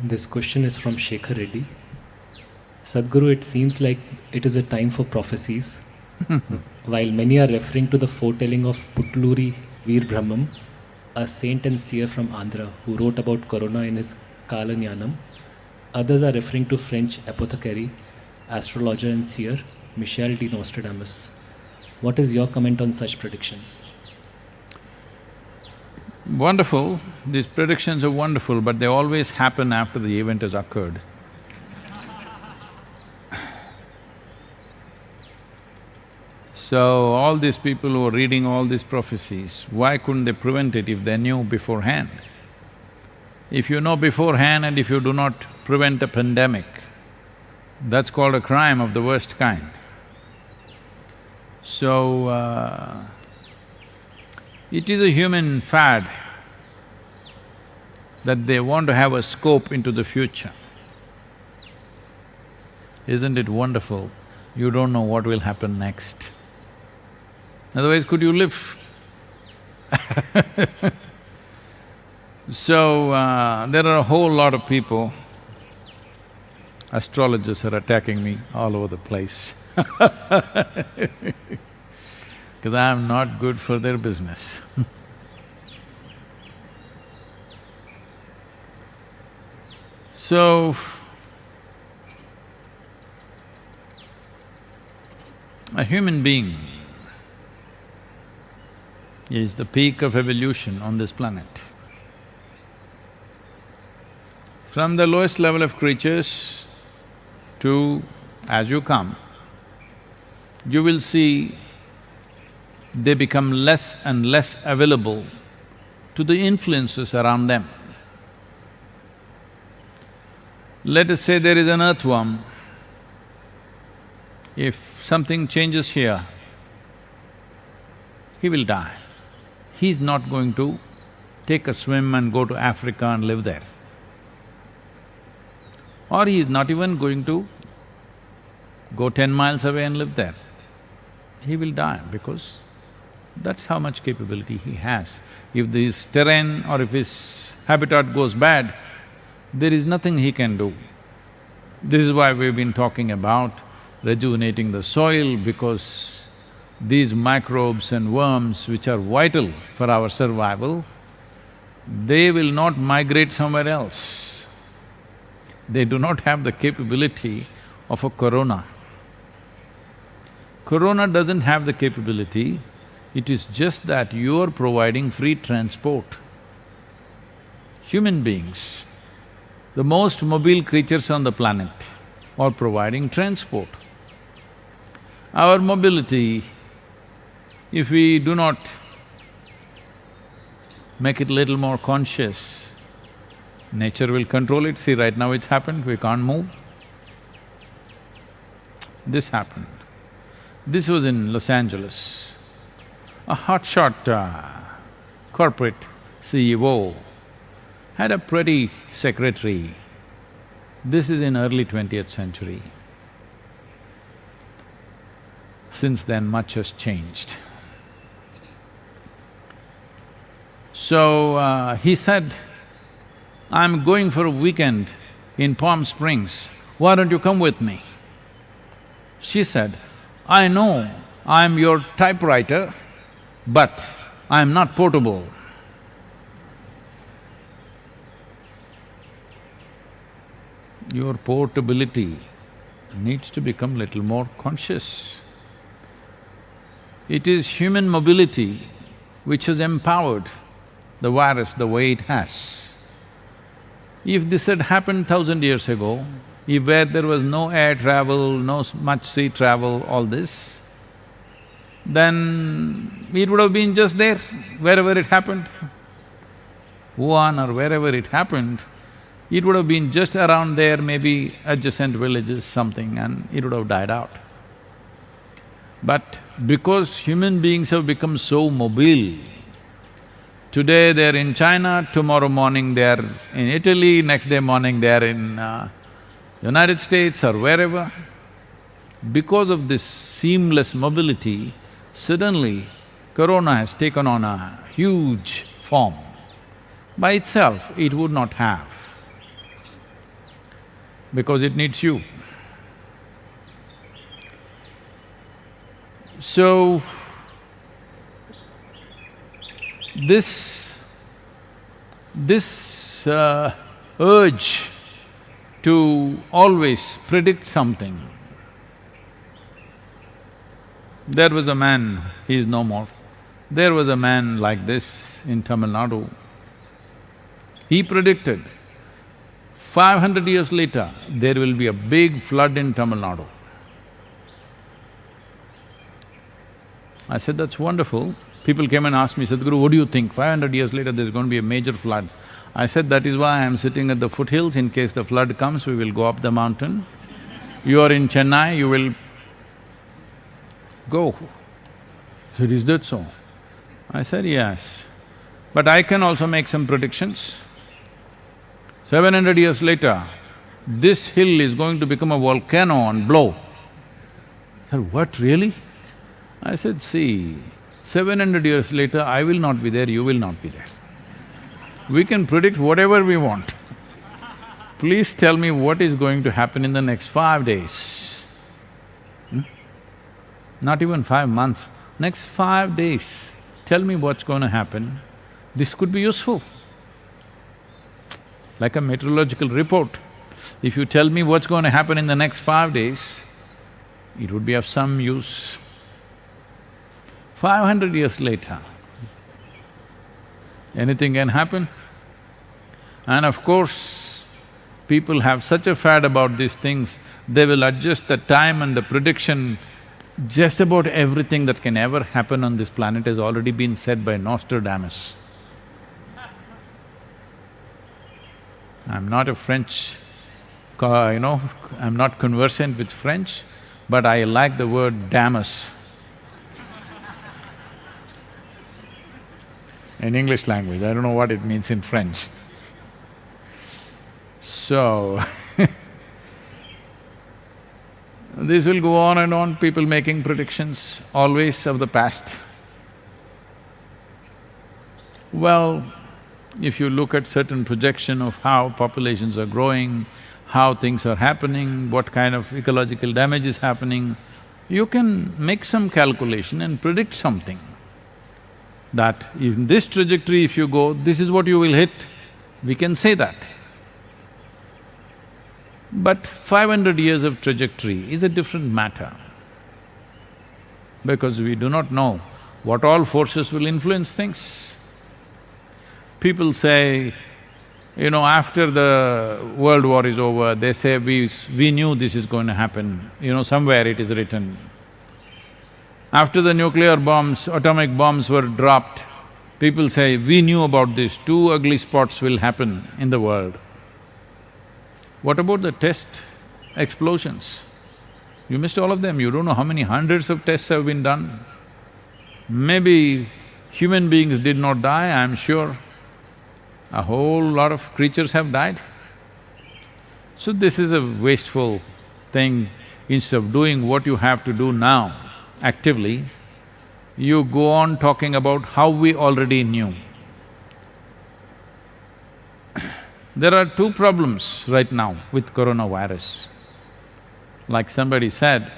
This question is from Shekhar Reddy. Sadguru, it seems like it is a time for prophecies. While many are referring to the foretelling of Putluri Veer Brahmam, a saint and seer from Andhra who wrote about Corona in his Kalanyanam, others are referring to French apothecary, astrologer and seer Michel de Nostradamus. What is your comment on such predictions? Wonderful, these predictions are wonderful, but they always happen after the event has occurred. So, all these people who are reading all these prophecies, why couldn't they prevent it if they knew beforehand? If you know beforehand and if you do not prevent a pandemic, that's called a crime of the worst kind. So, it is a human fad that they want to have a scope into the future. Isn't it wonderful? You don't know what will happen next. Otherwise, could you live? So, there are a whole lot of people, astrologers are attacking me all over the place because I'm not good for their business. So, a human being is the peak of evolution on this planet. From the lowest level of creatures to… as you come, you will see they become less and less available to the influences around them. Let us say there is an earthworm. If something changes here, he will die. He's not going to take a swim and go to Africa and live there. Or he is not even going to go 10 miles away and live there. He will die because that's how much capability he has. If this terrain or if his habitat goes bad, there is nothing he can do. This is why we've been talking about rejuvenating the soil, because these microbes and worms which are vital for our survival, they will not migrate somewhere else. They do not have the capability of a corona. Corona doesn't have the capability, it is just that you're providing free transport. Human beings, the most mobile creatures on the planet, are providing transport. Our mobility, if we do not make it little more conscious, nature will control it. See, right now it's happened, we can't move. This happened. This was in Los Angeles. A hotshot corporate CEO had a pretty secretary. This is in early 20th century. Since then, much has changed. So, he said, "I'm going for a weekend in Palm Springs, why don't you come with me?" She said, "I know I'm your typewriter, but I'm not portable." Your portability needs to become little more conscious. It is human mobility which has empowered the virus the way it has. If this had happened 1,000 years ago, if where there was no air travel, no much sea travel, all this, then it would have been just there, wherever it happened. Wuhan or wherever it happened, it would have been just around there, maybe adjacent villages, something, and it would have died out. But because human beings have become so mobile, today they're in China, tomorrow morning they're in Italy, next day morning they're in United States or wherever. Because of this seamless mobility, suddenly corona has taken on a huge form. By itself, it would not have. because it needs you. So, this urge to always predict something. There was a man, he is no more. There was a man like this in Tamil Nadu. He predicted 500 years later, there will be a big flood in Tamil Nadu. I said, that's wonderful. People came and asked me, Sadhguru, what do you think? 500 years later, there's going to be a major flood. I said, that is why I'm sitting at the foothills. In case the flood comes, we will go up the mountain. You are in Chennai, you will go. He said, is that so? I said, yes. But I can also make some predictions. 700 years later, this hill is going to become a volcano and blow. I said, what, really? I said, see, 700 years later, I will not be there, you will not be there. We can predict whatever we want. Please tell me what is going to happen in the next 5 days. Not even 5 months, next 5 days, tell me what's going to happen. This could be useful. Like a meteorological report. If you tell me what's going to happen in the next 5 days, it would be of some use. 500 years later, anything can happen. And of course, people have such a fad about these things, they will adjust the time and the prediction. Just about everything that can ever happen on this planet has already been said by Nostradamus. I'm not a French, I'm not conversant with French, but I like the word damus in English language. I don't know what it means in French. So, this will go on and on, people making predictions, always of the past. Well, if you look at certain projection of how populations are growing, how things are happening, what kind of ecological damage is happening, you can make some calculation and predict something. That in this trajectory if you go, this is what you will hit, we can say that. But 500 years of trajectory is a different matter, because we do not know what all forces will influence things. People say, after the world war is over, they say, we knew this is going to happen, somewhere it is written. After the nuclear bombs, atomic bombs were dropped, people say, we knew about this, 2 ugly spots will happen in the world. What about the test explosions? You missed all of them, you don't know how many hundreds of tests have been done. Maybe human beings did not die, I'm sure. A whole lot of creatures have died. So this is a wasteful thing. Instead of doing what you have to do now actively, you go on talking about how we already knew. There are 2 problems right now with coronavirus. Like somebody said,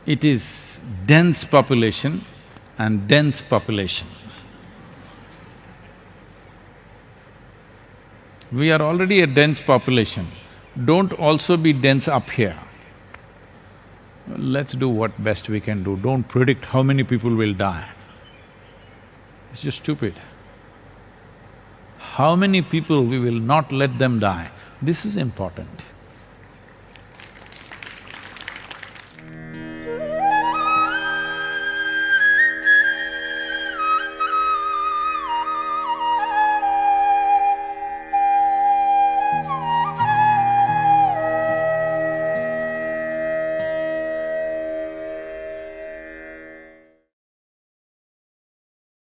it is dense population and dense population. We are already a dense population, don't also be dense up here. Let's do what best we can do, don't predict how many people will die. It's just stupid. How many people we will not let them die, this is important.